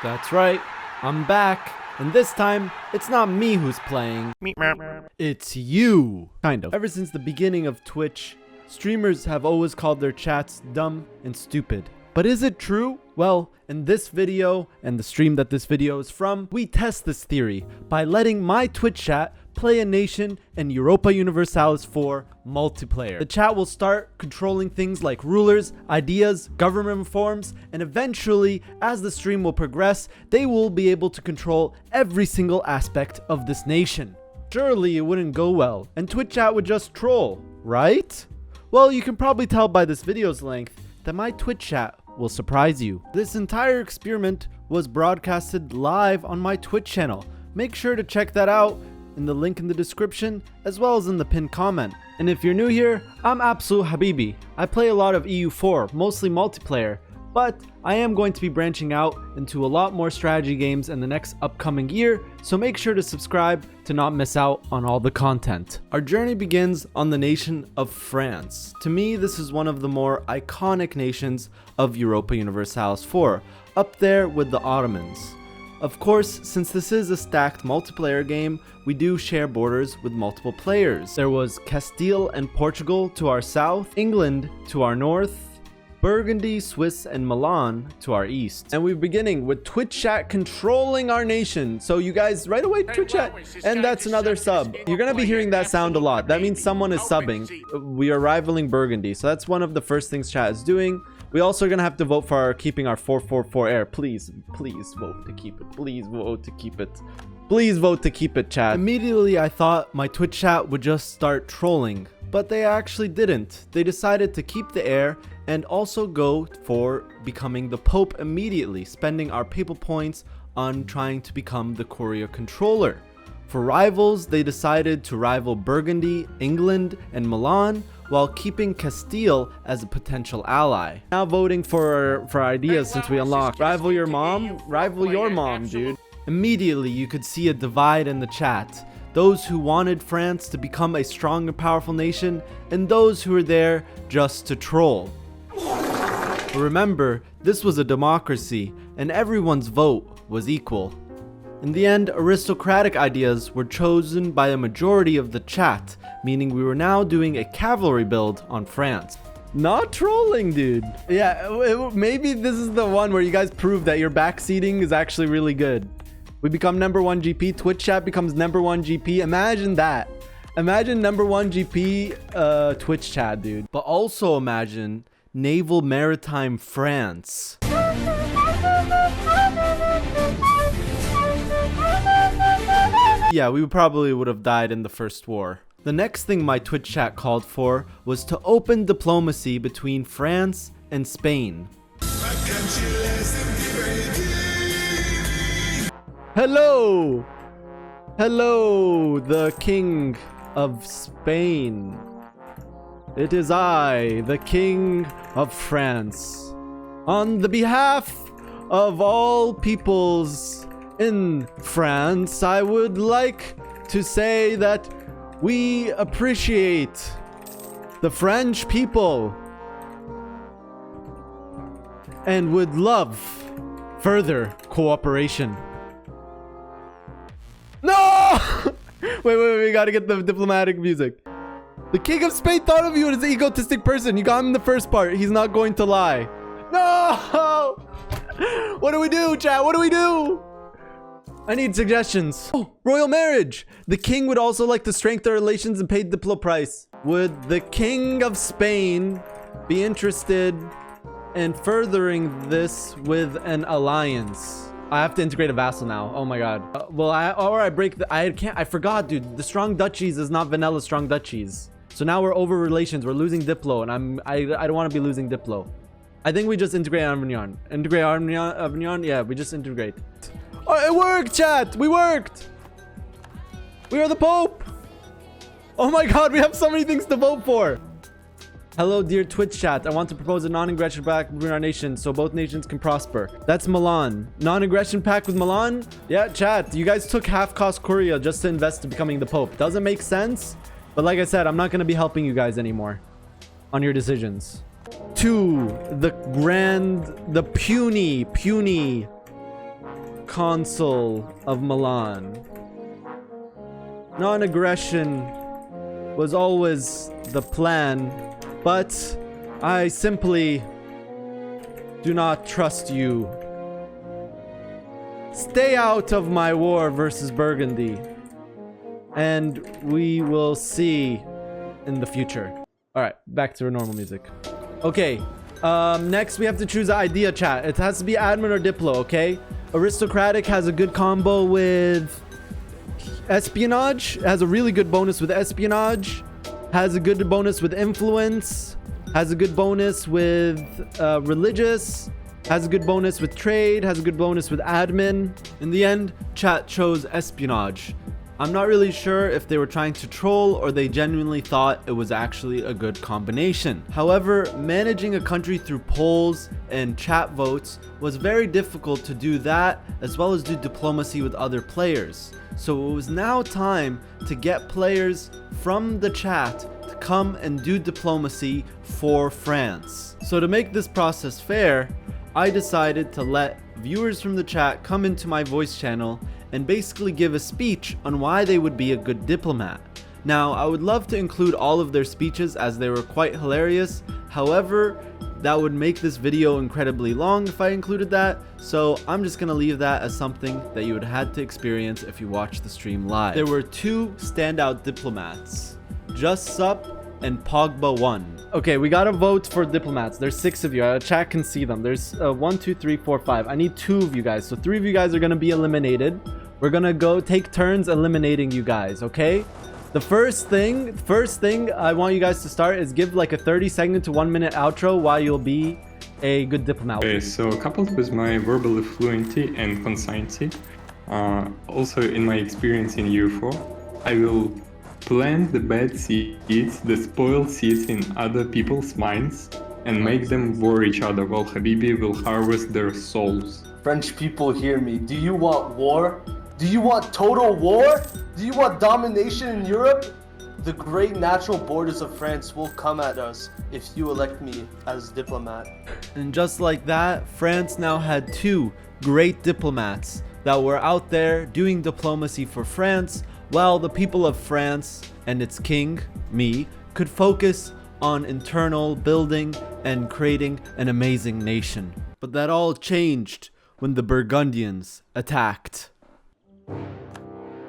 That's right, I'm back. And this time, it's not me who's playing. It's you. Kind of. Ever since the beginning of Twitch, streamers have always called their chats dumb and stupid. But is it true? Well, in this video, and the stream that this video is from, we test this theory by letting my Twitch chat play a nation in Europa Universalis 4 multiplayer. The chat will start controlling things like rulers, ideas, government reforms, and eventually, as the stream will progress, they will be able to control every single aspect of this nation. Surely it wouldn't go well, and Twitch chat would just troll, right? Well, you can probably tell by this video's length that my Twitch chat will surprise you. This entire experiment was broadcasted live on my Twitch channel. Make sure to check that out in the link in the description, as well as in the pinned comment. And if you're new here, I'm absolute Habibi. I play a lot of EU4, mostly multiplayer, but I am going to be branching out into a lot more strategy games in the next upcoming year, so make sure to subscribe to not miss out on all the content. Our journey begins on the nation of France. To me, this is one of the more iconic nations of Europa Universalis 4, up there with the Ottomans. Of course, since this is a stacked multiplayer game, we do share borders with multiple players. There was Castile and Portugal to our south, England to our north, Burgundy, Swiss, and Milan to our east. And we're beginning with Twitch chat controlling our nation. So you guys, right away, Twitch chat. And that's another sub. You're gonna be hearing that sound a lot. That means someone is subbing. We are rivaling Burgundy. So that's one of the first things chat is doing. We also are going to have to vote for keeping our 444 air. Please vote to keep it. Please vote to keep it. Please vote to keep it, chat. Immediately, I thought my Twitch chat would just start trolling, but they actually didn't. They decided to keep the air and also go for becoming the Pope immediately, spending our papal points on trying to become the Courier controller. For rivals, they decided to rival Burgundy, England, and Milan, while keeping Castile as a potential ally. Now voting for ideas since we unlocked. Rival your mom? Rival your mom, dude. Immediately, you could see a divide in the chat. Those who wanted France to become a strong and powerful nation, and those who were there just to troll. But remember, this was a democracy, and everyone's vote was equal. In the end, aristocratic ideas were chosen by a majority of the chat, meaning we were now doing a cavalry build on France. Not trolling, dude. Yeah, maybe this is the one where you guys prove that your backseating is actually really good. We become #1 GP, Twitch chat becomes #1 GP. Imagine that. Imagine #1 GP Twitch chat, dude. But also imagine naval maritime France. Yeah, we probably would have died in the first war. The next thing my Twitch chat called for was to open diplomacy between France and Spain. Hello! Hello, the King of Spain. It is I, the King of France. On the behalf of all peoples in France, I would like to say that we appreciate the French people and would love further cooperation. No! Wait, we gotta get the diplomatic music. The King of Spain thought of you as an egotistic person. You got him in the first part. He's not going to lie. No! What do we do, chat? What do we do? I need suggestions. Oh, royal marriage. The king would also like to strengthen relations and pay Diplo price. Would the King of Spain be interested in furthering this with an alliance? I have to integrate a vassal now. Oh my god. I forgot, dude. The strong duchies is not vanilla strong duchies. So now we're over relations. We're losing Diplo, and I don't want to be losing Diplo. I think we just integrate Avignon. Integrate Avignon? Yeah, we just integrate. Oh, it worked, chat! We worked! We are the Pope! Oh my god, we have so many things to vote for! Hello, dear Twitch chat. I want to propose a non-aggression pact between our nations so both nations can prosper. That's Milan. Non-aggression pact with Milan? Yeah, chat. You guys took half-cost Korea just to invest in becoming the Pope. Doesn't make sense, but like I said, I'm not going to be helping you guys anymore on your decisions. 2. The puny consul of Milan. Non-aggression was always the plan, but I simply do not trust you. Stay out of my war versus Burgundy, and we will see in the future. All right, back to our normal music. Okay, next we have to choose an idea, chat. It has to be admin or diplo, okay? Aristocratic has a good combo with espionage, has a really good bonus with espionage, has a good bonus with influence, has a good bonus with religious, has a good bonus with trade, has a good bonus with admin. In the end, chat chose espionage. I'm not really sure if they were trying to troll or they genuinely thought it was actually a good combination. However, managing a country through polls and chat votes was very difficult to do that, as well as do diplomacy with other players. So it was now time to get players from the chat to come and do diplomacy for France. So to make this process fair, I decided to let viewers from the chat come into my voice channel and basically give a speech on why they would be a good diplomat. Now, I would love to include all of their speeches as they were quite hilarious. However, that would make this video incredibly long if I included that, so I'm just gonna leave that as something that you would have had to experience if you watched the stream live. There were two standout diplomats, Just Sup and Pogba 1. Okay, we gotta vote for diplomats. There's 6 of you. Chat can see them. There's 1, 2, 3, 4, 5. I need 2 of you guys. So 3 of you guys are gonna be eliminated. We're gonna go take turns eliminating you guys, okay? The first thing I want you guys to start is give like a 30-second to 1-minute outro why you'll be a good diplomat. Okay, so coupled with my verbal fluency and concisency, also in my experience in EU4, I will plant the bad seeds, the spoiled seeds in other people's minds, and make them war each other while Habibi will harvest their souls. French people, hear me. Do you want war? Do you want total war? Do you want domination in Europe? The great natural borders of France will come at us if you elect me as diplomat. And just like that, France now had 2 great diplomats that were out there doing diplomacy for France, while the people of France and its king, me, could focus on internal building and creating an amazing nation. But that all changed when the Burgundians attacked.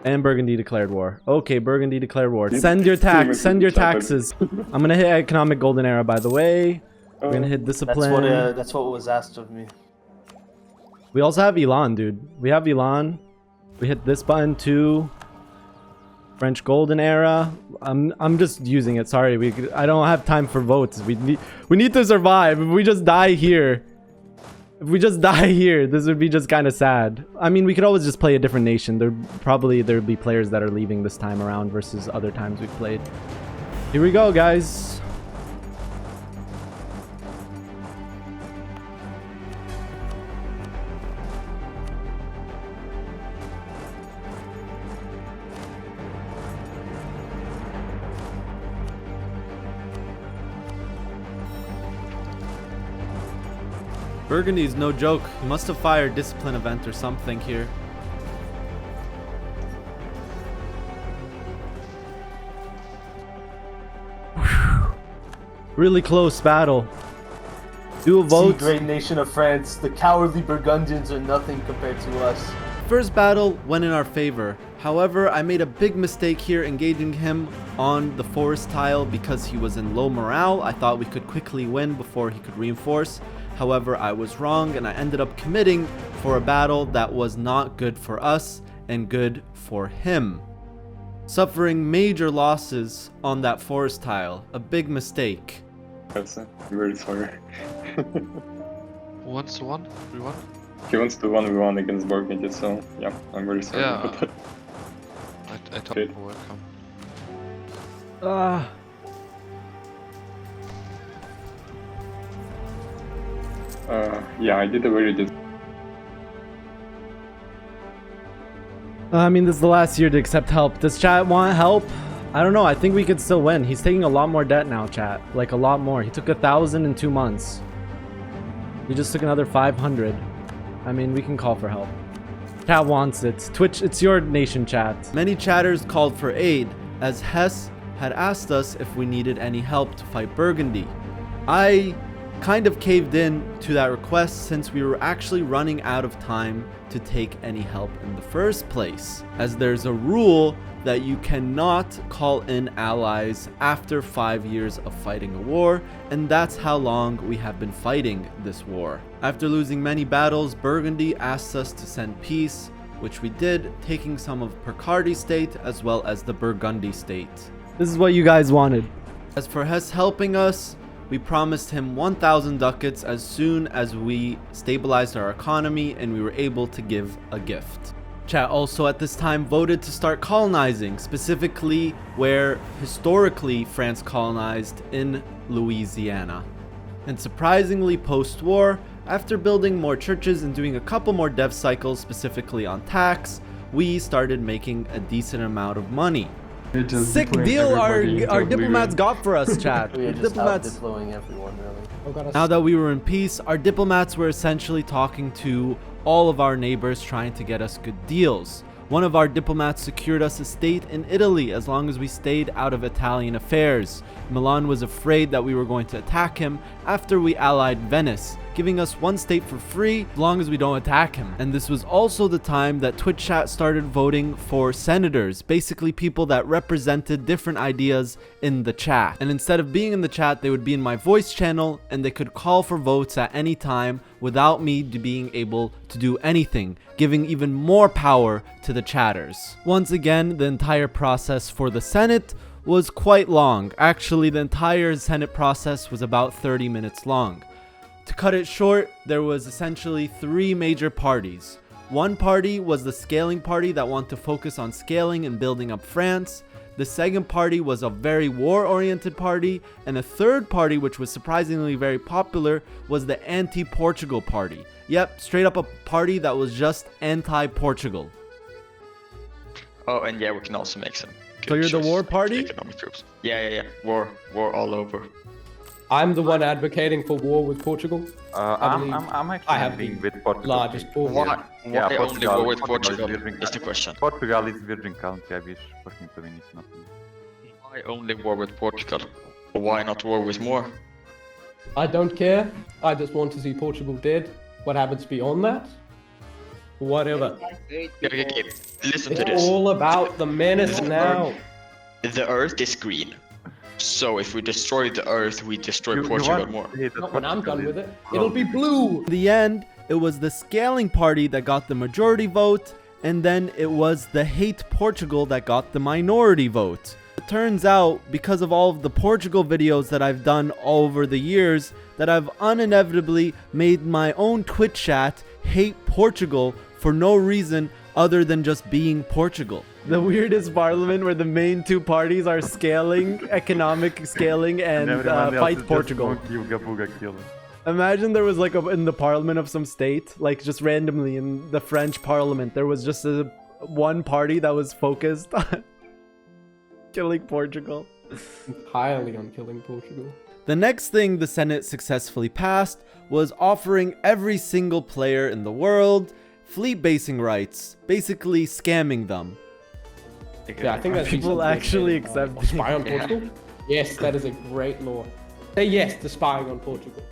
And Burgundy declared war. Okay, Burgundy declared war. Send your taxes. I'm gonna hit economic golden era, by the way. We're gonna hit discipline. That's what was asked of me. We also have Elan, dude. We have Elan. We hit this button too. French golden era. I'm just using it. Sorry, I don't have time for votes. We need to survive. If we just die here, this would be just kind of sad. I mean, we could always just play a different nation. There'd be players that are leaving this time around versus other times we've played. Here we go, guys. Burgundy's no joke. He must have fired discipline event or something here. Really close battle. Do a vote. Great nation of France. The cowardly Burgundians are nothing compared to us. First battle went in our favor. However, I made a big mistake here engaging him on the forest tile because he was in low morale. I thought we could quickly win before he could reinforce. However, I was wrong and I ended up committing for a battle that was not good for us and good for him. Suffering major losses on that forest tile. A big mistake. That's very sorry. Who wants to 1v1? He wants to 1v1 against Burgundy, so yeah, I'm very sorry about that. I thought you were welcome. Yeah, I did a very good. I mean, this is the last year to accept help. Does chat want help? I don't know. I think we could still win. He's taking a lot more debt now, chat. Like, a lot more. He took 1,000 in 2 months. He just took another 500. I mean, we can call for help. Chat wants it. Twitch, it's your nation, chat. Many chatters called for aid, as Hess had asked us if we needed any help to fight Burgundy. I kind of caved in to that request since we were actually running out of time to take any help in the first place, as there's a rule that you cannot call in allies after 5 years of fighting a war, and that's how long we have been fighting this war. After losing many battles, Burgundy asked us to send peace, which we did, taking some of Picardy state as well as the Burgundy state. This is what you guys wanted. As for Hess helping us, we promised him 1,000 ducats as soon as we stabilized our economy and we were able to give a gift. Chat also at this time voted to start colonizing, specifically where historically France colonized in Louisiana. And surprisingly, post-war, after building more churches and doing a couple more dev cycles specifically on tax, we started making a decent amount of money. Sick deal our diplomats got for us, chat. We are just deploying everyone, really. Now that we were in peace, our diplomats were essentially talking to all of our neighbors trying to get us good deals. One of our diplomats secured us a state in Italy as long as we stayed out of Italian affairs. Milan was afraid that we were going to attack him after we allied Venice, giving us one state for free as long as we don't attack him. And this was also the time that Twitch chat started voting for senators, basically people that represented different ideas in the chat. And instead of being in the chat, they would be in my voice channel and they could call for votes at any time without me being able to do anything, giving even more power to the chatters. Once again, the entire process for the Senate was quite long. Actually, the entire Senate process was about 30 minutes long. To cut it short, there was essentially 3 major parties. One party was the scaling party that wanted to focus on scaling and building up France. The second party was a very war-oriented party, and a third party, which was surprisingly very popular, was the anti-Portugal party. Yep, straight up a party that was just anti-Portugal. Oh, and yeah, we can also make some. So you're the war party? Economic troops. Yeah. War all over. I'm the one advocating for war with Portugal. I'm actually agreeing with Portugal. Largest war. Why only war with Portugal is the question. Portugal is virgin country, I wish working to win is nothing. Why only war with Portugal? Why not war with more? I don't care. I just want to see Portugal dead. What happens beyond that? Whatever. Okay, listen to It's this. all about the menace now. The Earth is green. So if we destroy the Earth, we destroy Portugal more. Not when I'm done with it. It'll be blue. In the end, it was the scaling party that got the majority vote, and then it was the hate Portugal that got the minority vote. It turns out, because of all of the Portugal videos that I've done all over the years, that I've uninevitably made my own Twitch chat hate Portugal for no reason other than just being Portugal. The weirdest parliament where the main 2 parties are scaling, economic scaling, and fight Portugal. Imagine there was like in the parliament of some state, like just randomly in the French parliament, there was just one party that was focused on killing Portugal. Entirely on killing Portugal. The next thing the Senate successfully passed was offering every single player in the world fleet basing rights, basically scamming them. Yeah, I think that's people actually accept spy on Portugal. Yes, that is a great law. Say yes to spying on Portugal.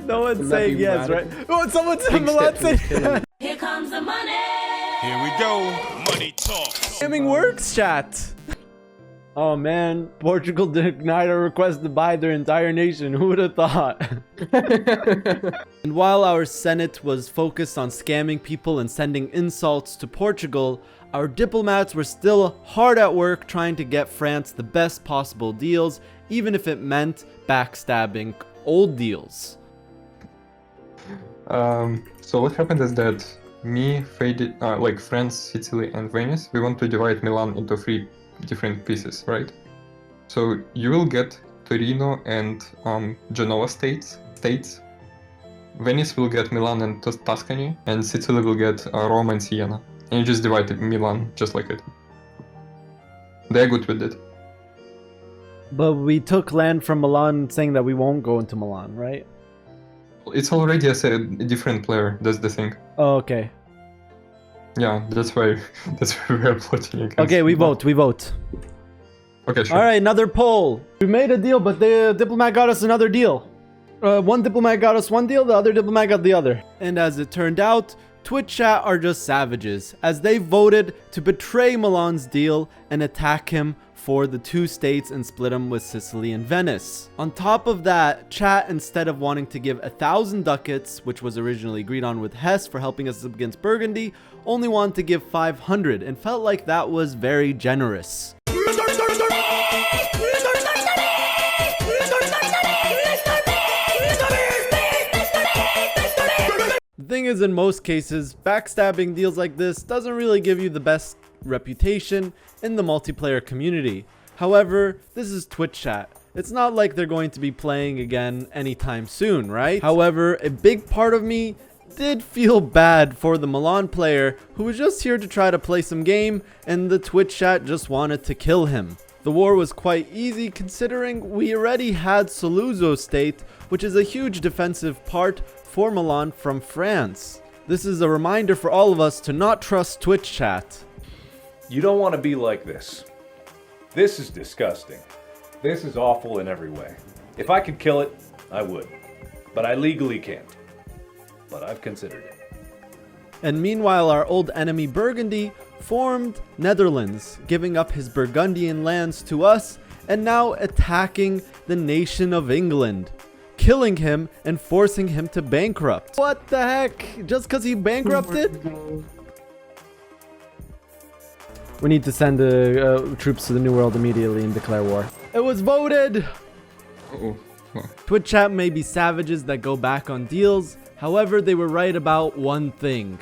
No one's saying yes, right? Oh, someone said Milan said yes. Here comes the money. Here we go. Money talk. Scamming works, chat. Oh man, Portugal denied our request to buy their entire nation. Who would have thought? And while our Senate was focused on scamming people and sending insults to Portugal, our diplomats were still hard at work trying to get France the best possible deals, even if it meant backstabbing old deals. So what happened is that me, like France, Sicily, and Venice, we want to divide Milan into 3 different pieces, right? So you will get Torino and Genoa states. Venice will get Milan and Tuscany, and Sicily will get Rome and Siena. And you just divide Milan just like it. They're good with it. But we took land from Milan saying that we won't go into Milan, right? It's already a different player, that's the thing. Oh, okay. Yeah, that's why we are voting against. Okay, we vote. Okay, sure. All right, another poll. We made a deal, but the diplomat got us another deal. One diplomat got us one deal, the other diplomat got the other. And as it turned out, Twitch chat are just savages, as they voted to betray Milan's deal and attack him for the 2 states and split them with Sicily and Venice. On top of that, chat, instead of wanting to give 1,000 ducats, which was originally agreed on with Hesse for helping us against Burgundy, only wanted to give 500 and felt like that was very generous. The thing is, in most cases, backstabbing deals like this doesn't really give you the best reputation in the multiplayer community. However, this is Twitch chat. It's not like they're going to be playing again anytime soon, right? However, a big part of me did feel bad for the Milan player who was just here to try to play some game and the Twitch chat just wanted to kill him. The war was quite easy considering we already had Saluzzo state, which is a huge defensive part for Milan from France. This is a reminder for all of us to not trust Twitch chat. You don't want to be like this. This is disgusting. This is awful in every way. If I could kill it, I would. But I legally can't. But I've considered it. And meanwhile, our old enemy Burgundy formed Netherlands, giving up his Burgundian lands to us and now attacking the nation of England, killing him and forcing him to bankrupt. What the heck? Just because he bankrupted? We need to send troops to the New World immediately and declare war. It was voted! Uh-oh. Twitch chat may be savages that go back on deals. However, they were right about one thing.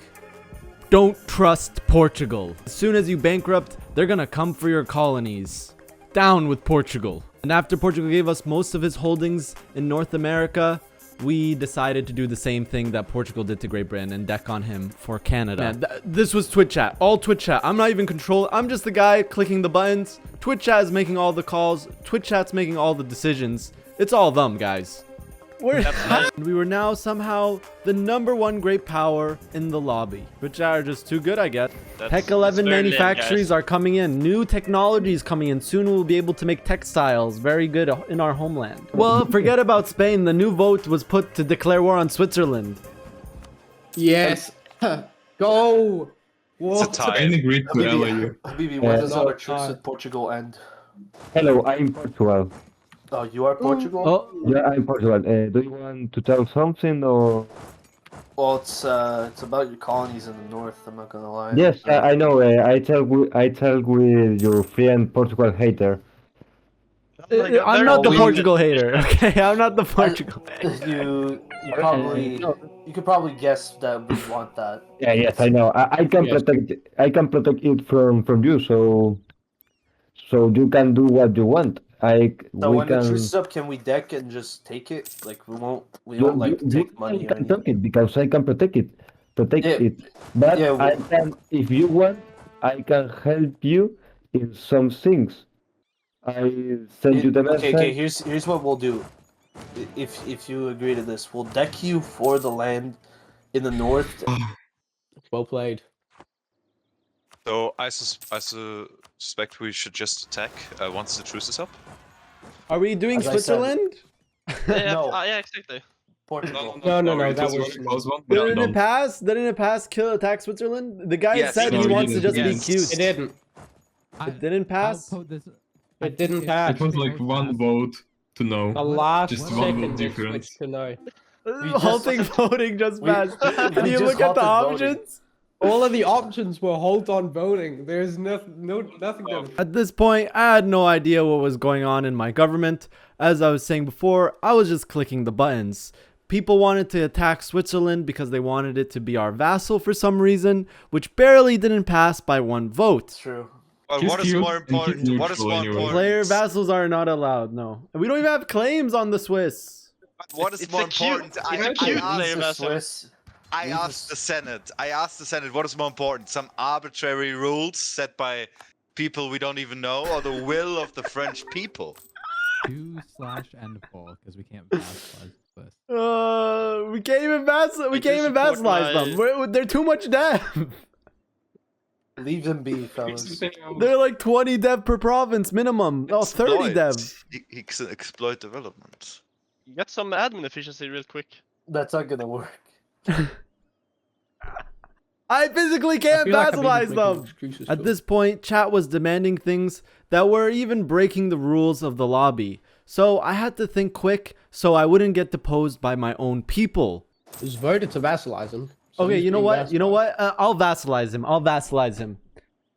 Don't trust Portugal. As soon as you bankrupt, they're gonna come for your colonies. Down with Portugal. And after Portugal gave us most of his holdings in North America, we decided to do the same thing that Portugal did to Great Britain and deck on him for Canada. Man, this was Twitch chat. All Twitch chat. I'm not even controlling. I'm just the guy clicking the buttons. Twitch chat is making all the calls. Twitch chat's making all the decisions. It's all them, guys. We were now somehow the #1 great power in the lobby, which are just too good, I guess. Heck 11 manufactories are coming in. New technologies coming in. Soon we'll be able to make textiles very good in our homeland. Well, forget about Spain. The new vote was put to declare war on Switzerland. Yes. Go. It's a tie. Spain agreed to ally you. Habibi, when does our truce with Portugal end? Hello, I'm Portugal. Oh, you are Portugal? Oh, Yeah, I'm Portugal. Do you want to tell something or? Well, it's about your colonies in the north. I'm not gonna lie. Yes, I know. I talk with your friend Portugal hater. I'm not the Portugal hater. Okay, I'm not the Portugal hater. You could probably guess that we want that. Yeah, yes, I know. I can protect. I can protect it from you, so you can do what you want. So when the truce is up, can we deck and just take it? Like we don't like take money. You can take it because I can protect it. But I can, if you want, I can help you in some things. I send you the message. Okay. Here's what we'll do. If you agree to this, we'll deck you for the land in the north. Well played. So I suspect we should just attack once the truce is up. Are we doing Switzerland? No. Yeah, exactly. Portugal. No. It That was a was. very close one. Didn't it pass? Didn't it pass? Attack Switzerland? The guy said he wants to just be cute. It didn't. It didn't pass. It didn't pass. It was like one vote to no. The last Just one vote second they difference. switched to no. The whole thing voting just we- passed. we Can you just look at the halted voting. options? All of the options were hold on voting. There's nothing there. At this point, I had no idea what was going on in my government. As I was saying before, I was just clicking the buttons. People wanted to attack Switzerland because they wanted it to be our vassal for some reason, which barely didn't pass by one vote. True. But He's what is cute more and he's important? What is neutral more anyway. important? Player vassals are not allowed, no. And we don't even have claims on the Swiss. What is It's more a cute- important? it's a cute I player asked, vassal. Swiss. I asked the Senate, what is more important? Some arbitrary rules set by people we don't even know, or the will of the French people? /end poll because we can't vassalize this. We can't even vassalize them. They're too much debt. Leave them be, fellas. They're like 20 dev per province minimum. Oh, 30 dev. He can exploit development. Get some admin efficiency real quick. That's not gonna work. I physically can't vassalize them. At this point, chat was demanding things that were even breaking the rules of the lobby. So I had to think quick so I wouldn't get deposed by my own people. It was voted to vassalize him. So Okay, you know what? I'll vassalize him.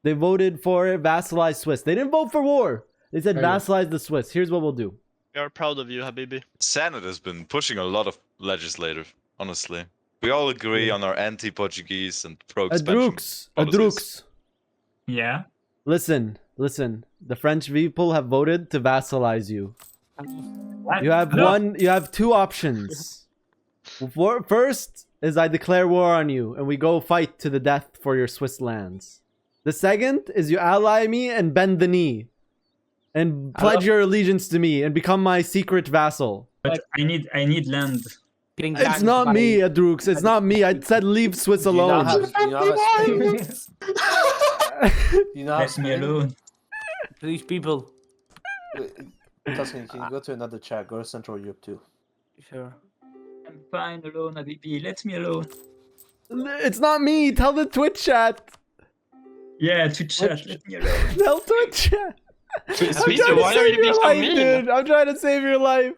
They voted for vassalize Swiss. They didn't vote for war. They said vassalize the Swiss. Here's what we'll do. We are proud of you, Habibi. Senate has been pushing a lot of legislative, honestly. We all agree on our anti-Portuguese and pro-expansion Adrux. Yeah? Listen. The French people have voted to vassalize you. What? You have two options. First is I declare war on you and we go fight to the death for your Swiss lands. The second is you ally me and bend the knee and pledge your allegiance to me and become my secret vassal. But I need land. It's not me, Adrux. It's not me. I said leave Swiss alone. Let me alone. These people. Tuscany, can you go to another chat? Go to Central Europe too. Sure. I'm fine alone, Habibi. Let me alone. It's not me. Tell the Twitch chat. Yeah, Twitch chat. Let me alone. Tell Twitch chat. Why are you being so mean? Dude. I'm trying to save your life.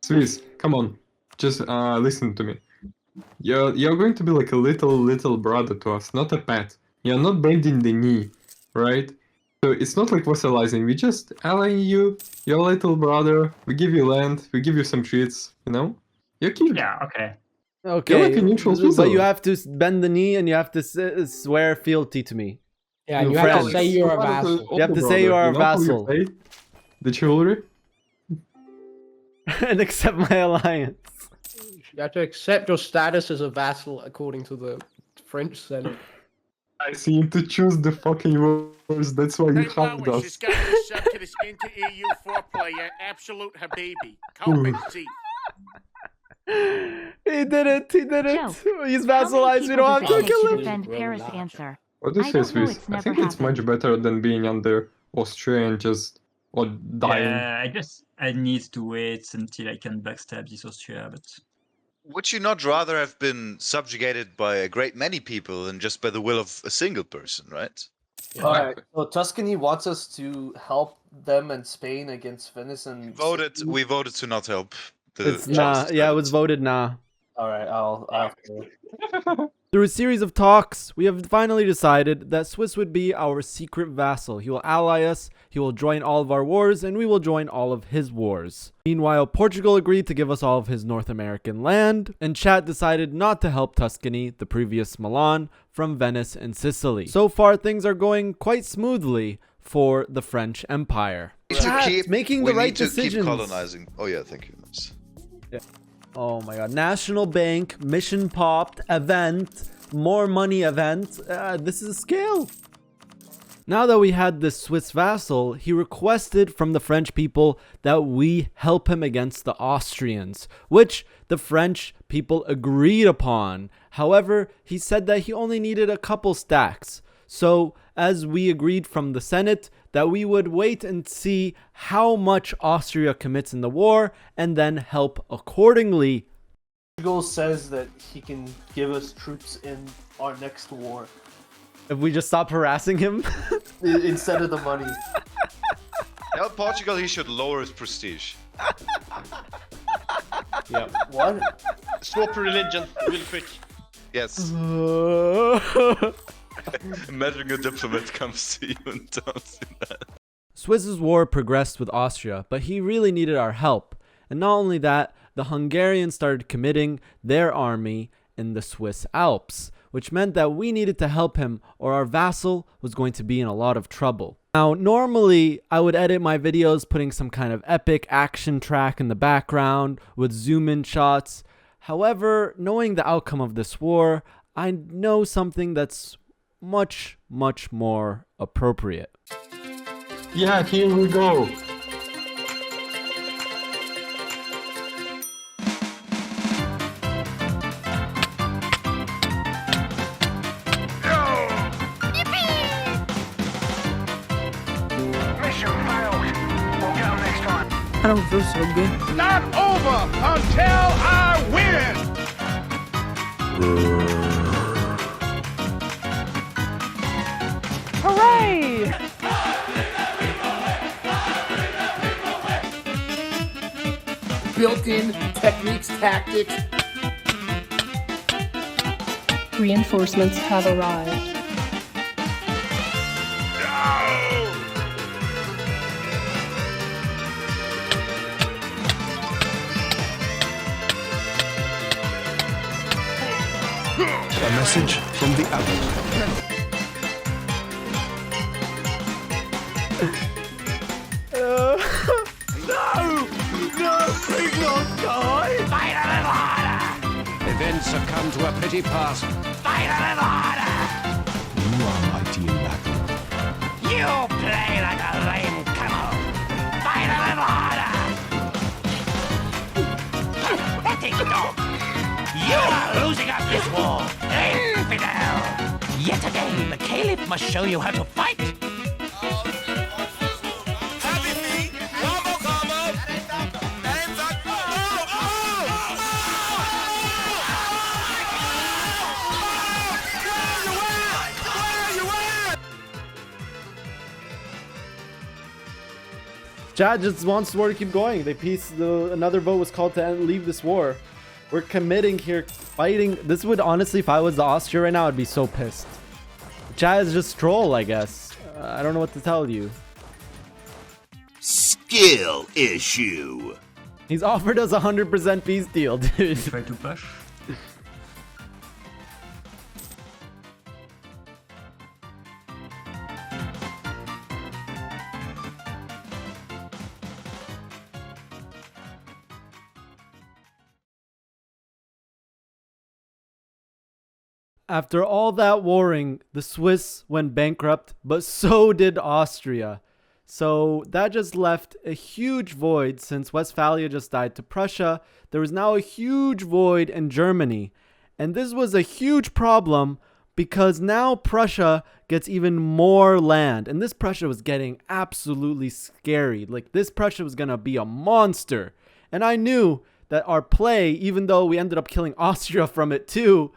Swiss, come on. Just listen to me. You're going to be like a little brother to us, not a pet. You're not bending the knee, right? So it's not like vassalizing. We just allying you. You're a little brother. We give you land. We give you some treats. You know? You're cute. Yeah. Okay. Okay. You're like a neutral but Switzerland. you have to bend the knee and you have to swear fealty to me. Yeah, you have to say you're a vassal. You have to say you are a vassal. The chivalry. And accept my alliance. You have to accept your status as a vassal according to the French Senate. I seem to choose the fucking words. That's why you have us. She's got herself to this into EU4 player, absolute Habibi. Competency. He did it. He's vassalized. We don't have to kill him. Paris answer. What do you say, Swiss? I think it's much better than being under Austria and just dying. Yeah, I need to wait until I can backstab this Austria, but... Would you not rather have been subjugated by a great many people than just by the will of a single person, right? Yeah. Alright, so Tuscany wants us to help them and Spain against Venice and... We voted to not help. It's nah. Yeah, it was voted nah. Alright, I'll Through a series of talks, we have finally decided that Swiss would be our secret vassal. He will ally us, he will join all of our wars, and we will join all of his wars. Meanwhile, Portugal agreed to give us all of his North American land, and chat decided not to help Tuscany, the previous Milan, from Venice and Sicily. So far, things are going quite smoothly for the French Empire. Chat, making the right decisions. Keep colonizing. Oh yeah, thank you. Yeah. Oh my god. National Bank, mission popped, event, more money event. This is a scale. Now that we had this Swiss vassal, he requested from the French people that we help him against the Austrians, which the French people agreed upon. However, he said that he only needed a couple stacks. So, as we agreed from the Senate, that we would wait and see how much Austria commits in the war and then help accordingly. Portugal says that he can give us troops in our next war. If we just stop harassing him? Instead of the money. Tell Portugal he should lower his prestige. Yeah. What? Swap religion, real quick. Yes. Imagine a diplomat comes to you and tells you that. Swiss's war progressed with Austria, but he really needed our help. And not only that, the Hungarians started committing their army in the Swiss Alps, which meant that we needed to help him or our vassal was going to be in a lot of trouble. Now, normally I would edit my videos putting some kind of epic action track in the background with zoom-in shots. However, knowing the outcome of this war, I know something that's much more appropriate. Yeah, here we go. I don't feel so good. Not over until I win! Hooray! Built-in techniques, tactics. Reinforcements have arrived. A message from the Abbot. Please don't die! Fight a little harder! Events have come to a pretty pass. Fight a little harder! You are mighty in battle. You play like a lame camel! Fight a little harder! Pathetic dog! You are losing up this war! Infidel! Yet again, the Caliph must show you how to fight! Chad just wants the war to keep going. Another vote was called to leave this war. We're committing here, fighting. This would honestly, if I was the Austria right now, I'd be so pissed. Chad is just troll, I guess. I don't know what to tell you. Skill issue. He's offered us 100% peace deal, dude. Try to push. After all that warring, the Swiss went bankrupt, but so did Austria. So that just left a huge void. Since Westphalia just died to Prussia, there was now a huge void in Germany. And this was a huge problem because now Prussia gets even more land. And this Prussia was getting absolutely scary. Like, this Prussia was going to be a monster. And I knew that our play, even though we ended up killing Austria from it too,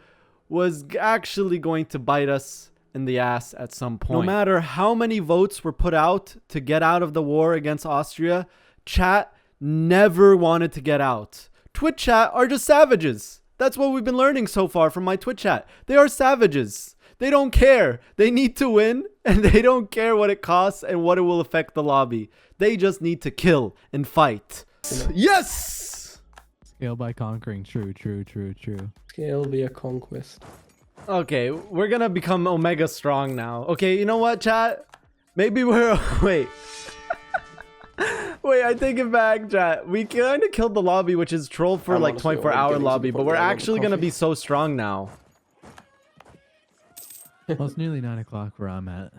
was actually going to bite us in the ass at some point. No matter how many votes were put out to get out of the war against Austria, chat never wanted to get out. Twitch chat are just savages. That's what we've been learning so far from my Twitch chat. They are savages. They don't care. They need to win, and they don't care what it costs and what it will affect the lobby. They just need to kill and fight. Yes! Scale by conquering. True. Scale via conquest. Okay, we're gonna become Omega strong now. Okay, you know what, chat? Maybe we're... Wait. Wait, I take it back, chat. We kind of killed the lobby, which is troll for like 24-hour lobby, but we're actually gonna be so strong now. Well, it's nearly 9 o'clock where I'm at.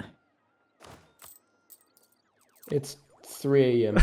It's 3 a.m.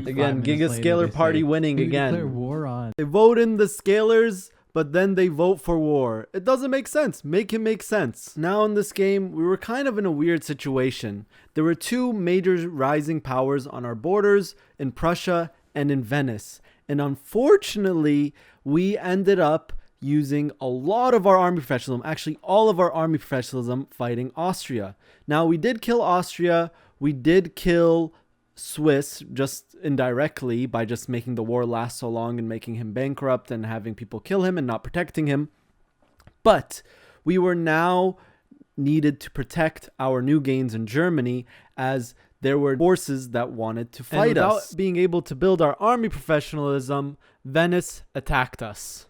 Again, Giga Scalar party winning again. War on. They vote in the Scalars, but then they vote for war. It doesn't make sense. Make it make sense. Now in this game, we were kind of in a weird situation. There were two major rising powers on our borders, in Prussia and in Venice. And unfortunately, we ended up using a lot of our army professionalism, actually all of our army professionalism, fighting Austria. Now, we did kill Austria. We did kill Swiss just indirectly by just making the war last so long and making him bankrupt and having people kill him and not protecting him. But we were now needed to protect our new gains in Germany, as there were forces that wanted to fight us. Without being able to build our army professionalism, Venice attacked us.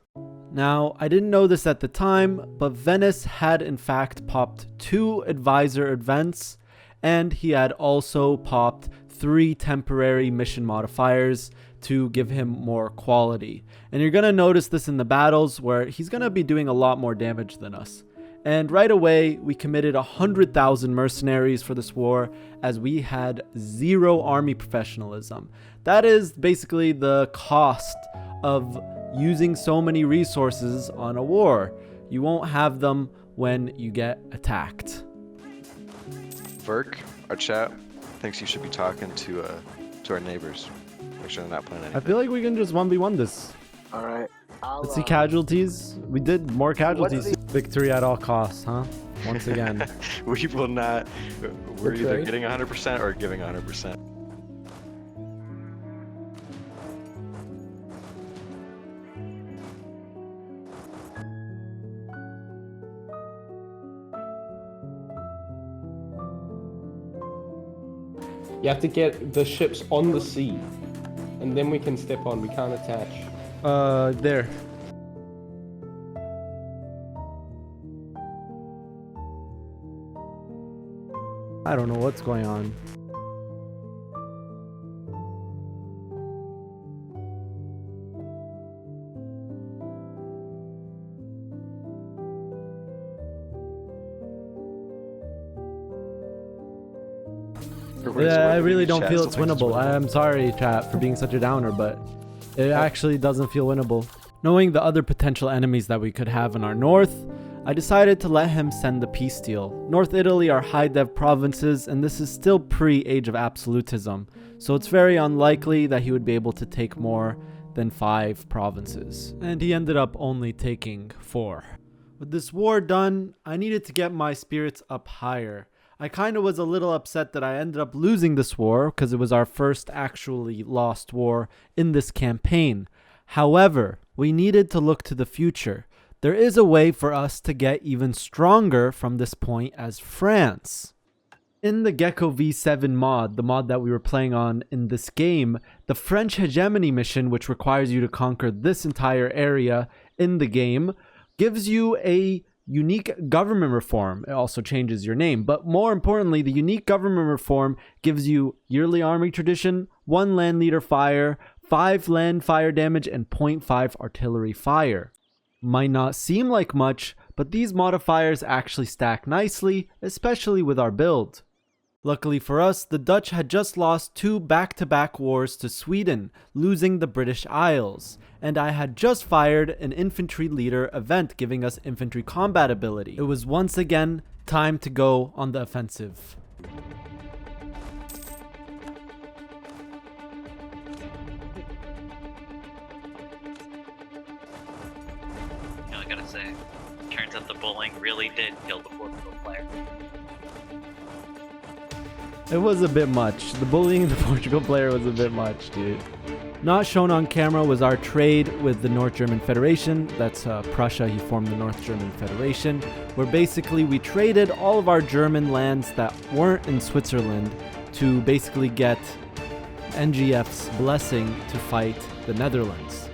Now, I didn't know this at the time, but Venice had in fact popped 2 advisor events, and he had also popped 3 temporary mission modifiers to give him more quality. And you're going to notice this in the battles where he's going to be doing a lot more damage than us. And right away, we committed 100,000 mercenaries for this war, as we had 0 army professionalism. That is basically the cost of using so many resources on a war. You won't have them when you get attacked. Verk, our chat, thinks you should be talking to our neighbors. Make sure they're not playing anything. I feel like we can just 1v1 this. Alright. Let's see casualties. We did more casualties. Victory at all costs, huh? Once again. We will not. We're That's either right. getting 100% or giving 100%. You have to get the ships on the sea, and then we can step on. We can't attach. There. I don't know what's going on. Yeah, I really don't feel it's winnable. I'm sorry, chat, for being such a downer, but it actually doesn't feel winnable. Knowing the other potential enemies that we could have in our north, I decided to let him send the peace deal. North Italy are high dev provinces, and this is still pre-Age of Absolutism, so it's very unlikely that he would be able to take more than 5 provinces. And he ended up only taking 4. With this war done, I needed to get my spirits up higher. I kind of was a little upset that I ended up losing this war because it was our first actually lost war in this campaign. However, we needed to look to the future. There is a way for us to get even stronger from this point as France. In the Gecko V7 mod, the mod that we were playing on in this game, the French Hegemony mission, which requires you to conquer this entire area in the game, gives you a unique government reform. It also changes your name, but more importantly, the unique government reform gives you yearly army tradition, 1 land leader fire, 5 land fire damage, and 0.5 artillery fire. Might not seem like much, but these modifiers actually stack nicely, especially with our build. Luckily for us, the Dutch had just lost 2 back-to-back wars to Sweden, losing the British Isles, and I had just fired an infantry leader event giving us infantry combat ability. It was once again time to go on the offensive. I gotta say, turns out the bullying really did kill the Portugal player. It was a bit much. The bullying of the Portugal player was a bit much, dude. Not shown on camera was our trade with the North German Federation. That's Prussia. He formed the North German Federation, where basically we traded all of our German lands that weren't in Switzerland to basically get NGF's blessing to fight the Netherlands.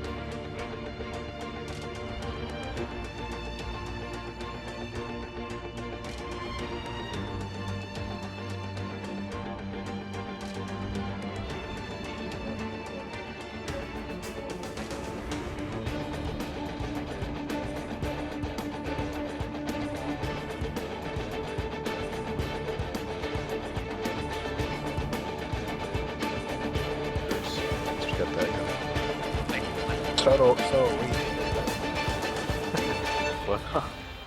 Well,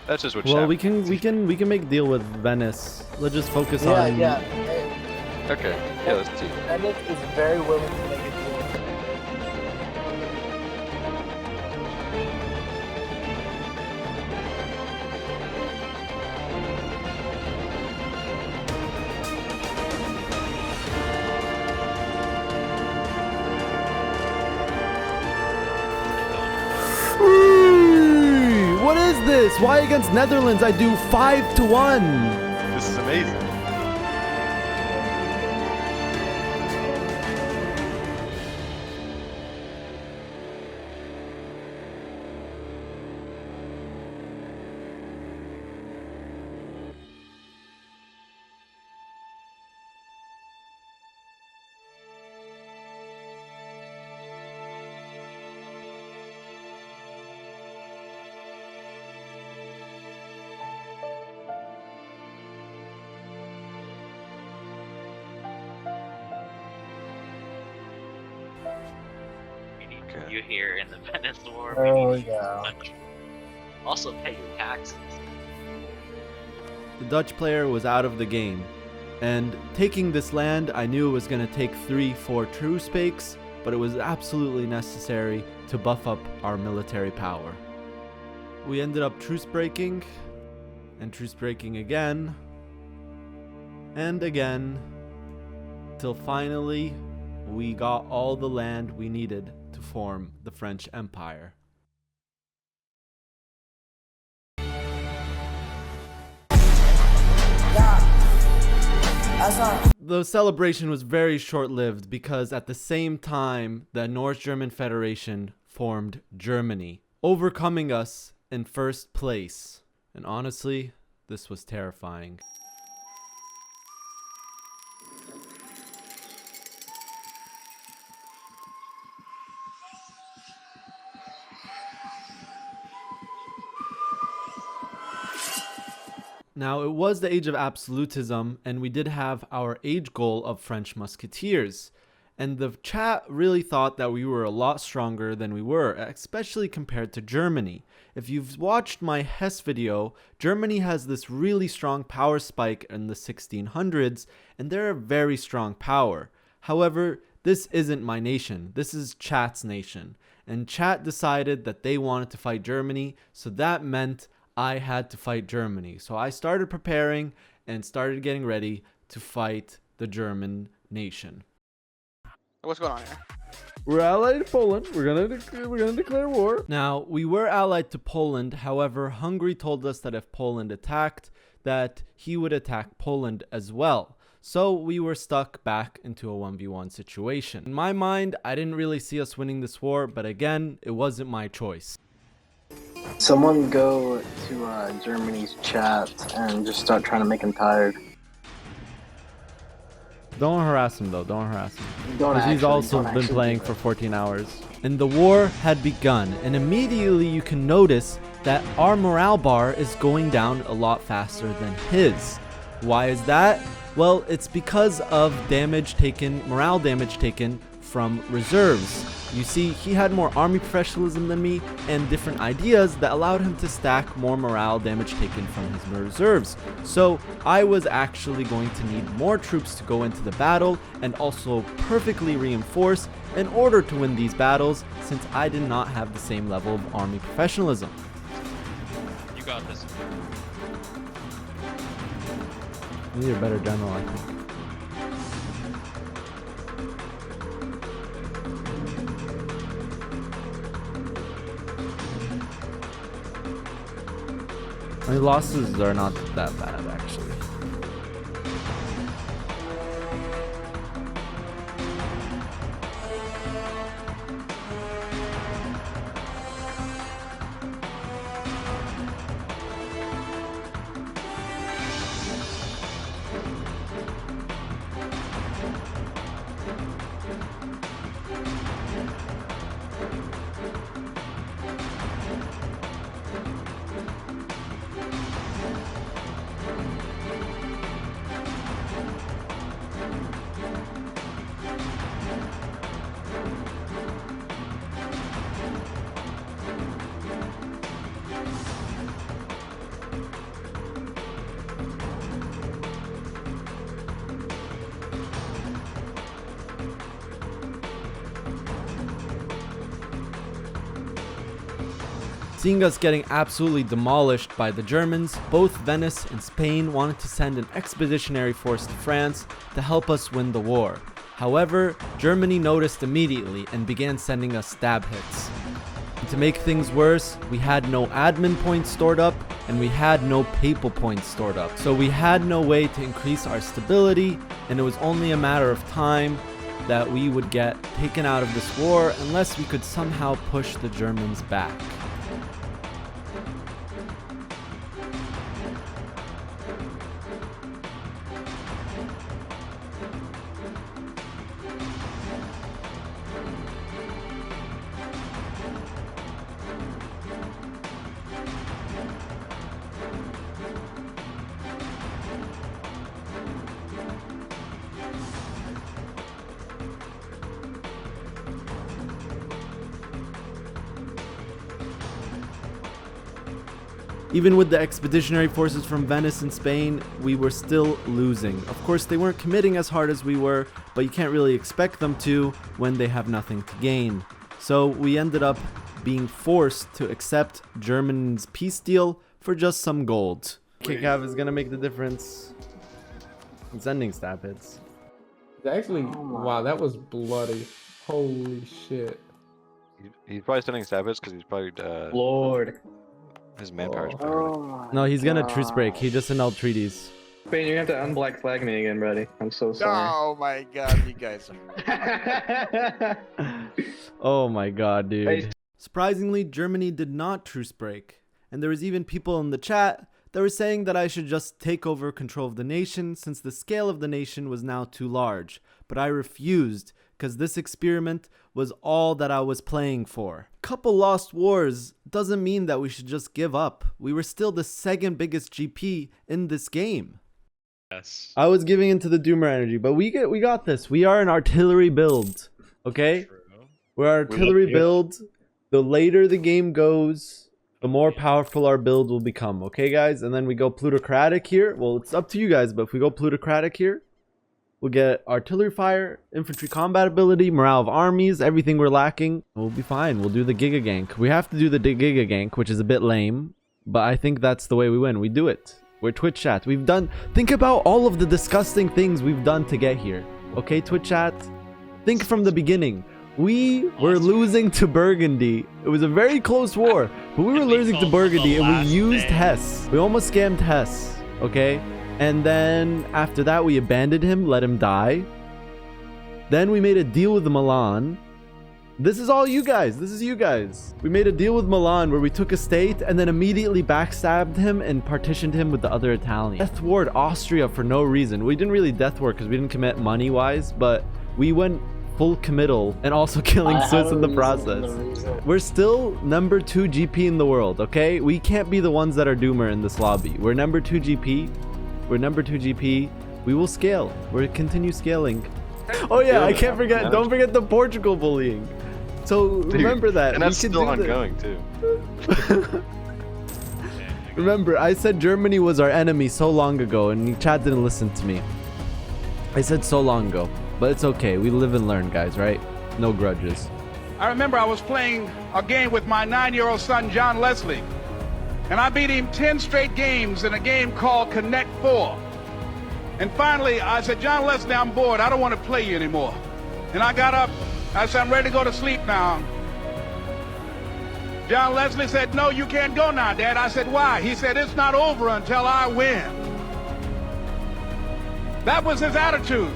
that's just what. Well, we can make deal with Venice. Let's just focus on. Yeah. Okay. Yeah, let's see. Venice is very willing to make a deal. What is this? Why against Netherlands I do 5-1? This is amazing. You here in the Venice War. Oh yeah. Also pay your taxes. The Dutch player was out of the game, And taking this land, I knew it was going to take 3-4 truce breaks, but it was absolutely necessary to buff up our military power. We ended up truce breaking, and truce breaking again, and again, till finally we got all the land we needed to form the French Empire. The celebration was very short-lived because at the same time the North German Federation formed Germany, overcoming us in first place. And honestly, this was terrifying. Now, it was the age of absolutism, and we did have our age goal of French musketeers. And the chat really thought that we were a lot stronger than we were, especially compared to Germany. If you've watched my Hess video, Germany has this really strong power spike in the 1600s, and they're a very strong power. However, this isn't my nation. This is chat's nation. And chat decided that they wanted to fight Germany, so that meant I had to fight Germany. So I started preparing and started getting ready to fight the German nation. What's going on here? We're allied to Poland. We're gonna declare war. Now, we were allied to Poland. However, Hungary told us that if Poland attacked, that he would attack Poland as well. So we were stuck back into a 1v1 situation. In my mind, I didn't really see us winning this war, but again, it wasn't my choice. Someone go to Germany's chat and just start trying to make him tired. Don't harass him though, don't harass him. Because he's also been playing for 14 hours. And the war had begun, and immediately you can notice that our morale bar is going down a lot faster than his. Why is that? Well, it's because of morale damage taken from reserves. You see, he had more army professionalism than me and different ideas that allowed him to stack more morale damage taken from his reserves. So I was actually going to need more troops to go into the battle and also perfectly reinforce in order to win these battles, since I did not have the same level of army professionalism. You got this. You need a better general, I think. My losses are not that bad, actually. Seeing us getting absolutely demolished by the Germans, both Venice and Spain wanted to send an expeditionary force to France to help us win the war. However, Germany noticed immediately and began sending us stab hits. And to make things worse, we had no admin points stored up and we had no papal points stored up. So we had no way to increase our stability, and it was only a matter of time that we would get taken out of this war unless we could somehow push the Germans back. Even with the expeditionary forces from Venice and Spain, we were still losing. Of course, they weren't committing as hard as we were, but you can't really expect them to when they have nothing to gain. So we ended up being forced to accept Germany's peace deal for just some gold. Kick-Av is gonna make the difference in sending stab hits. Actually, wow, that was bloody. Holy shit. He's probably sending stab hits because he's probably Lord. His manpower is probably No, he's gonna truce break. He just annulled treaties. Spain, you have to unblack flag me again, buddy. I'm so sorry. Oh my god, you guys are... Oh my god, dude. Surprisingly, Germany did not truce break. And there was even people in the chat that were saying that I should just take over control of the nation since the scale of the nation was now too large. But I refused, because this experiment was all that I was playing for. Couple lost wars doesn't mean that we should just give up. We were still the second biggest GP in this game. Yes. I was giving into the Doomer energy, but we got this. We are an artillery build, okay? We're artillery build. The later the game goes, the more powerful our build will become, okay guys? And then we go plutocratic here. Well, it's up to you guys, but if we go plutocratic here, we'll get artillery fire, infantry combat ability, morale of armies, everything we're lacking. We'll be fine. We'll do the Giga Gank. We have to do the Giga Gank, which is a bit lame, but I think that's the way we win. We do it. We're Twitch chat. We've done... Think about all of the disgusting things we've done to get here. Okay, Twitch chat? Think from the beginning. We were losing to Burgundy. It was a very close war, but we were losing to Burgundy and we used Hesse. We almost scammed Hesse, okay? And then after that, we abandoned him, let him die. Then we made a deal with Milan. This is all you guys. This is you guys. We made a deal with Milan where we took a state and then immediately backstabbed him and partitioned him with the other Italians. Death warred Austria for no reason. We didn't really death war because we didn't commit money-wise, but we went full committal and also killing Swiss in the process. We're still number 2 GP in the world, okay? We can't be the ones that are Doomer in this lobby. We're number 2 GP. We're number 2 GP. We will scale. We'll continue scaling. Oh yeah, I can't forget. Don't forget the Portugal bullying. So remember that. And that's we can still do ongoing too. Remember, I said Germany was our enemy so long ago, and Chad didn't listen to me. I said so long ago, but it's okay. We live and learn, guys, right? No grudges. I remember I was playing a game with my 9-year-old son, John Leslie, and I beat him 10 straight games in a game called Connect 4. And finally, I said, John Leslie, I'm bored. I don't want to play you anymore. And I got up. I said, I'm ready to go to sleep now. John Leslie said, no, you can't go now, Dad. I said, why? He said, it's not over until I win. That was his attitude.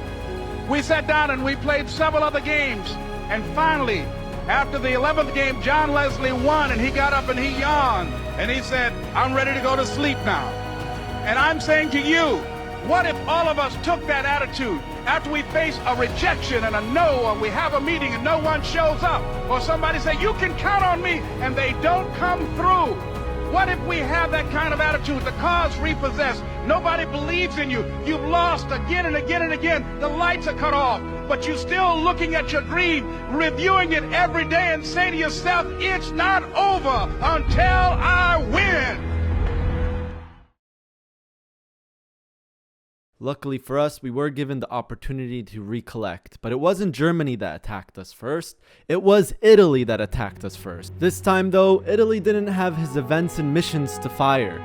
We sat down and we played several other games. And finally, after the 11th game, John Leslie won, and he got up and he yawned. And he said, I'm ready to go to sleep now. And I'm saying to you, what if all of us took that attitude after we face a rejection and a no, or we have a meeting and no one shows up, or somebody say, you can count on me, and they don't come through? What if we have that kind of attitude? The cause repossessed. Nobody believes in you. You've lost again and again and again. The lights are cut off, but you're still looking at your dream, reviewing it every day, and say to yourself, it's not over until I win. Luckily for us, we were given the opportunity to recollect, but it wasn't Germany that attacked us first, it was Italy that attacked us first. This time though, Italy didn't have his events and missions to fire,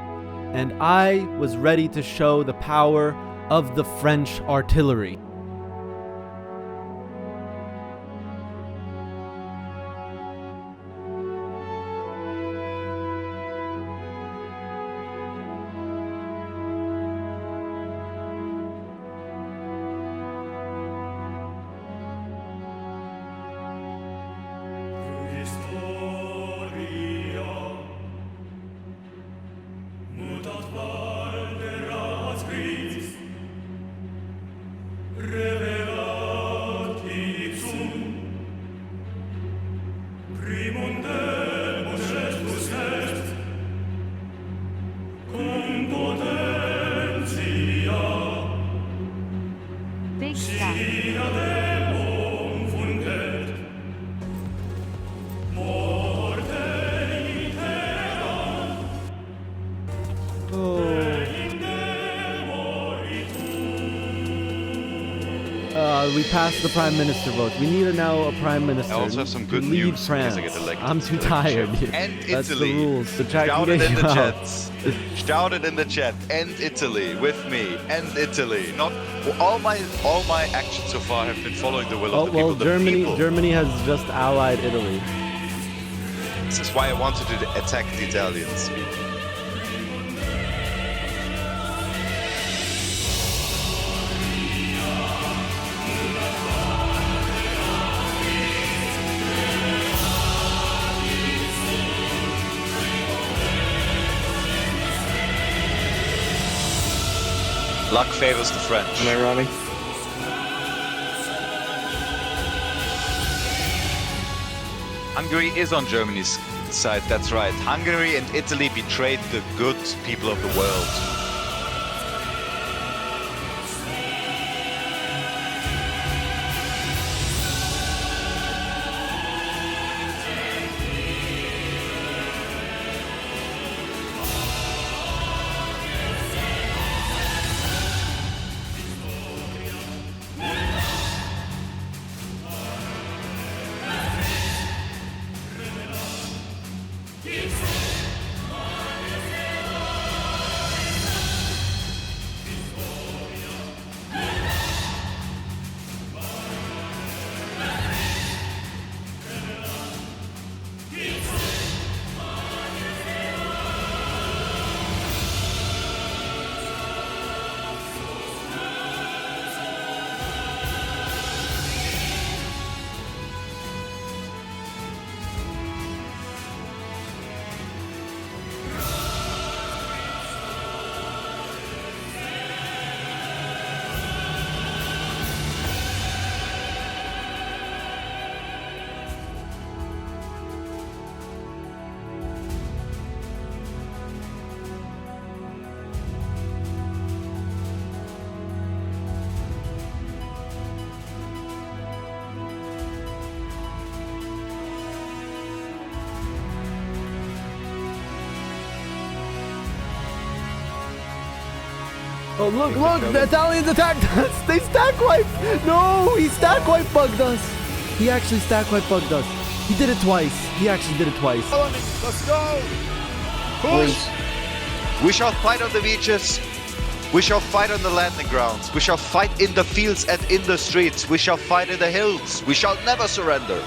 and I was ready to show the power of the French artillery. Big stuff. We passed the prime minister vote. We need now a prime minister. I also have some to good lead news France. in case I get elected. I'm too tired. And That's Italy. the rules. The chat Shout can it get in you the out. chat. Shout it in the chat. And Italy with me. And Italy. Not all my actions so far have been following the will of the people. Well, Germany has just allied Italy. This is why I wanted to attack the Italians. Luck favors the French. Am I running? Hungary is on Germany's side, that's right. Hungary and Italy betrayed the good people of the world. Oh, look, the Italians attacked us! They stack wipe! No, he stack wipe bugged us! He actually stack wipe bugged us. He did it twice. He actually did it twice. Let's go! Push! We shall fight on the beaches. We shall fight on the landing grounds. We shall fight in the fields and in the streets. We shall fight in the hills. We shall never surrender.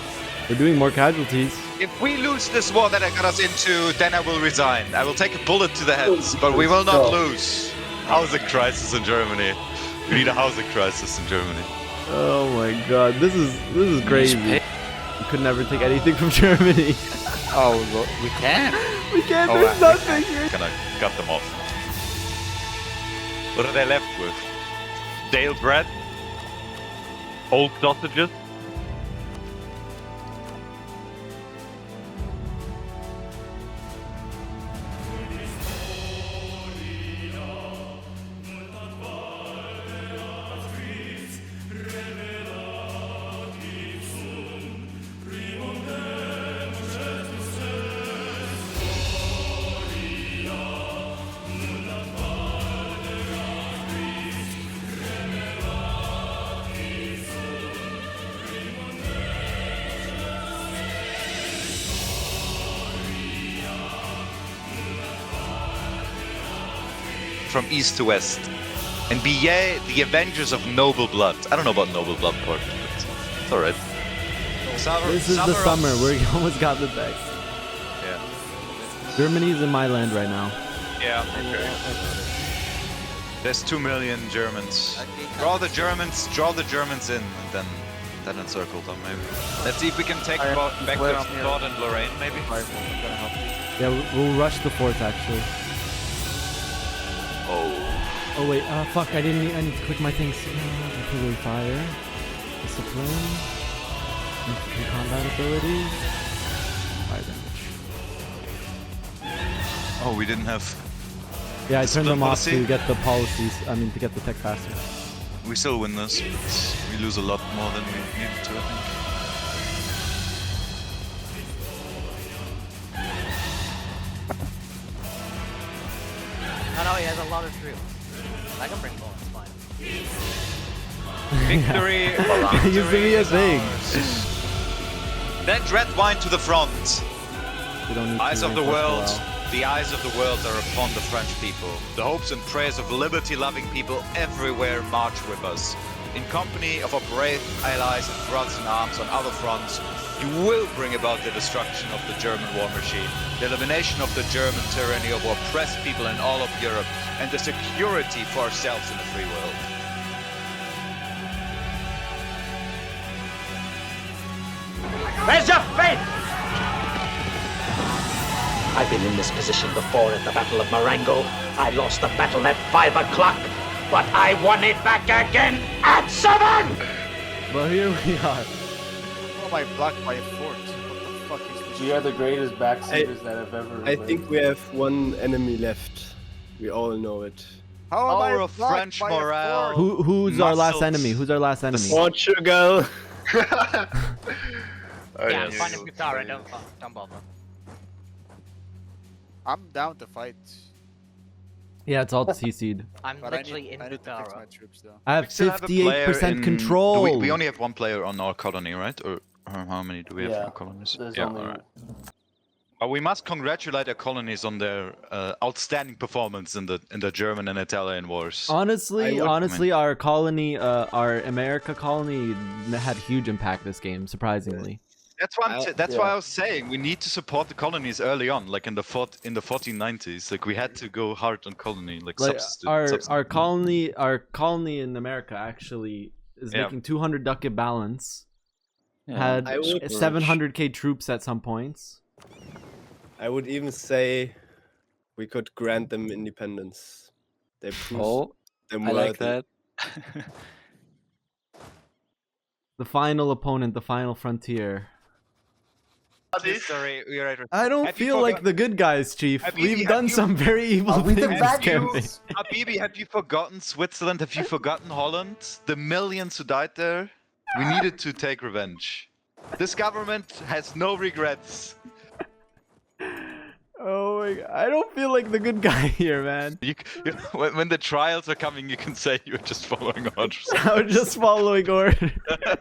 We're doing more casualties. If we lose this war that I got us into, then I will resign. I will take a bullet to the heads, but we will not lose. Housing crisis in Germany. We need a housing crisis in Germany. Oh my god, this is crazy. We could never take anything from Germany. Oh, look, we can. We can't, there's nothing here. Gonna cut them off. What are they left with? Stale bread? Old sausages? From east to west, and be ye the avengers of noble blood. I don't know about noble blood part, but it's alright. This is the summer, we almost got the text. Yeah. Germany's in my land right now. Yeah, okay. There's 2 million Germans. Draw the Germans in, and then encircle them maybe. Let's see if we can take back the Claude and Lorraine maybe. Yeah, we'll rush the fort actually. Oh wait, fuck, I need to click my things. Artillery fire. Discipline. Infantry combat ability. Fire damage. Oh, we didn't have... Yeah, I turned them off to get the policies, to get the tech faster. We still win this, but we lose a lot more than we needed to, I think. No, he has a lot of troops. I can bring bullets, fine. Victory. It used to be a thing. Then red wine to the front. We don't need Eyes to of the reinforce world. morale. The eyes of the world are upon the French people. The hopes and prayers of liberty-loving people everywhere march with us. In company of our brave allies and brothers in arms on other fronts, you will bring about the destruction of the German war machine, the elimination of the German tyranny over oppressed people in all of Europe, and the security for ourselves in the free world. Where's your faith? I've been in this position before at the Battle of Marengo. I lost the battle at 5 o'clock, but I won it back again at 7! But here we are. Oh my, blocked by a fort. What the fuck is this? We are the greatest backseaters that have ever I lived. think we have one enemy left. We all know it. How am Power I of blocked French by a morale. fort? Who's our last Muscles. enemy? Who's our last enemy? Portugal. Yeah, find a guitar, don't bother. I'm down to fight. Yeah, it's all CC'd. I'm But literally I in need to fix Butara. my troops though. I have We still have a player 58% in- control. We only have one player on our colony, right? Or how many do we have Yeah, in colonies? there's Yeah, only- alright. We must congratulate our colonies on their outstanding performance in the German and Italian wars. Honestly, I honestly, our colony, our America colony, had huge impact this game. Surprisingly, That's why yeah. I was saying we need to support the colonies early on, like in the 1490s. Like we had to go hard on colony, like, like substitute. our colony in America actually is Yeah. making 200 ducat balance. I Had would- 700k troops at some points. I would even say we could grant them independence. They proved them I like worthy. that. The final opponent, the final frontier. History, we are- I don't Have you feel like forgot- the good guys, Chief. Habibi, We've have done you- some very evil Are we the things. bad campaign. guys? Habibi, have you forgotten Switzerland? Have you forgotten Holland? The millions who died there? We needed to take revenge. This government has no regrets. Oh my god, I don't feel like the good guy here, man. When the trials are coming, you can say you're just following orders. I'm just following order.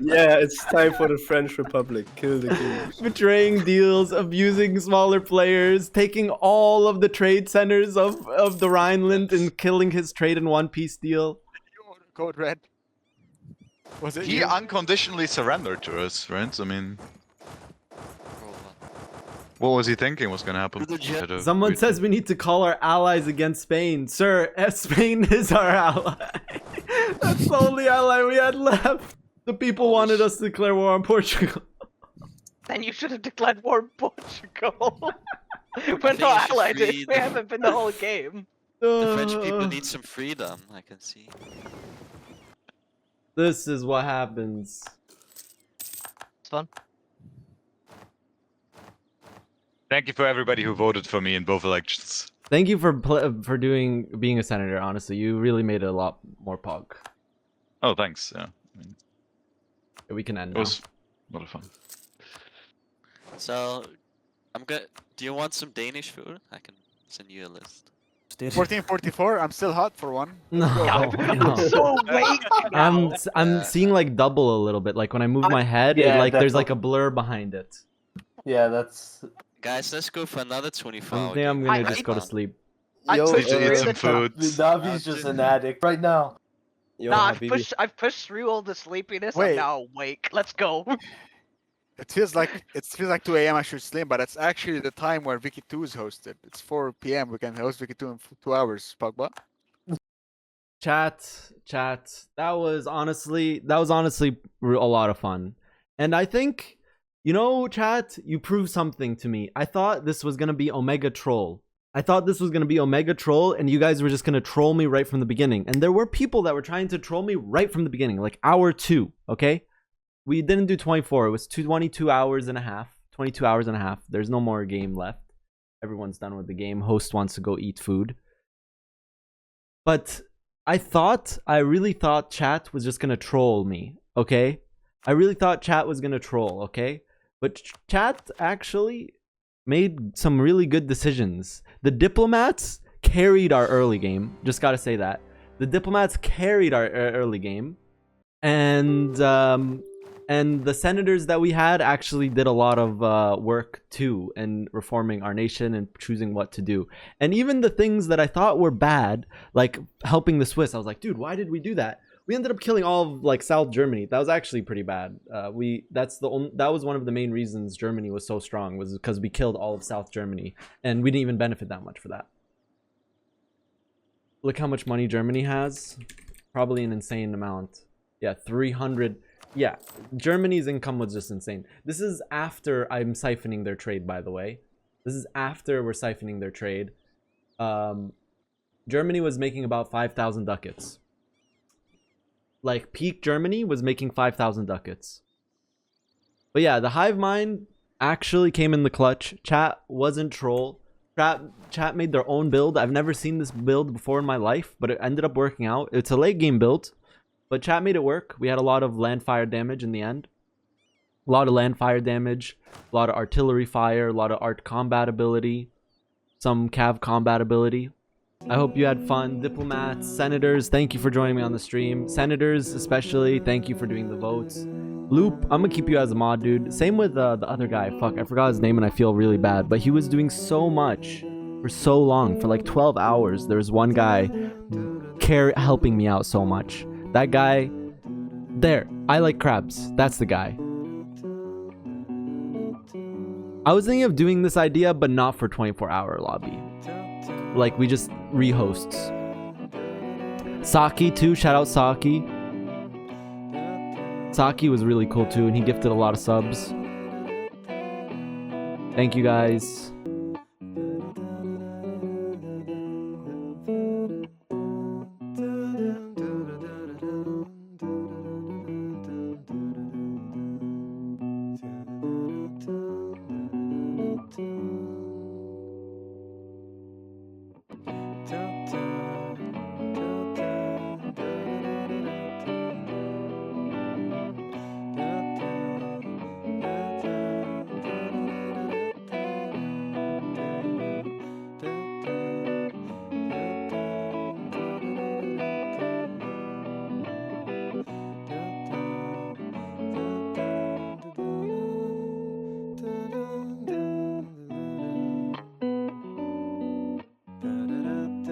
Yeah, it's time for the French Republic. Kill the king. Betraying deals, abusing smaller players, taking all of the trade centers of the Rhineland and killing his trade in one peace deal. Code red. Was it He you? unconditionally surrendered to us, right? I mean, what was he thinking was gonna happen? Someone says we need to call our allies against Spain. Sir, Spain is our ally. That's the only ally we had left. The people wanted us to declare war on Portugal. Then you should have declared war on Portugal. We're not allied. We haven't been the whole game. The French people need some freedom, I can see. This is what happens. It's fun. Thank you for everybody who voted for me in both elections. Thank you for being a senator. Honestly, you really made it a lot more pog. Oh, thanks. Yeah, I mean, We can end it now. was a lot of fun. So, do you want some Danish food? I can send you a list. 1444. I'm still hot for one. No, no. So weak. I'm seeing like double a little bit. Like when I move my head, yeah, it, like there's that's like a blur behind it. Yeah, that's. Guys, let's go for another 24 hour I think I'm game. gonna Right just go to now. sleep. Yo, Need to eat some food. Navi's just an addict right now. Yo, Nah, Habibi. I've pushed through all the sleepiness. Wait. I'm now awake. Let's go. It feels like 2 a.m. I should sleep, but it's actually the time where Wiki 2 is hosted. It's 4 p.m. We can host Wiki 2 in 2 hours. Pogba. Chat. That was honestly a lot of fun. And I think, you know, chat, you proved something to me. I thought this was gonna be Omega Troll. And you guys were just gonna troll me right from the beginning. And there were people that were trying to troll me right from the beginning, like hour 2, okay? We didn't do 24, it was 22 hours and a half. 22 hours and a half. There's no more game left. Everyone's done with the game. Host wants to go eat food. But I really thought chat was just gonna troll me, okay? I really thought chat was gonna troll, okay? But chat actually made some really good decisions. The diplomats carried our early game. Just gotta say that. The diplomats carried our early game. And the senators that we had actually did a lot of work too in reforming our nation and choosing what to do. And even the things that I thought were bad, like helping the Swiss, I was like, dude, why did we do that? We ended up killing all of like South Germany. That was actually pretty bad. That was one of the main reasons Germany was so strong, was because we killed all of South Germany, and we didn't even benefit that much for that. Look how much money Germany has. Probably an insane amount. Yeah, 300. Yeah, Germany's income was just insane. This is after I'm siphoning their trade, by the way. This is after we're siphoning their trade. Germany was making about 5,000 ducats. Like, peak Germany was making 5,000 ducats. But yeah, the hive mind actually came in the clutch. Chat wasn't troll. Chat made their own build. I've never seen this build before in my life, but it ended up working out. It's a late game build, but chat made it work. We had a lot of land fire damage in the end. A lot of land fire damage, a lot of artillery fire, a lot of art combat ability, some cav combat ability. I hope you had fun. Diplomats, senators, thank you for joining me on the stream. Senators especially, thank you for doing the votes. Loop, I'm gonna keep you as a mod, dude. Same with the other guy. Fuck, I forgot his name and I feel really bad. But he was doing so much for so long, for like 12 hours. There was one guy helping me out so much. That guy, there, I like crabs. That's the guy. I was thinking of doing this idea, but not for 24-hour lobby. Like, we just rehosts. Saki too, shout out Saki. Saki was really cool too, and he gifted a lot of subs. Thank you guys.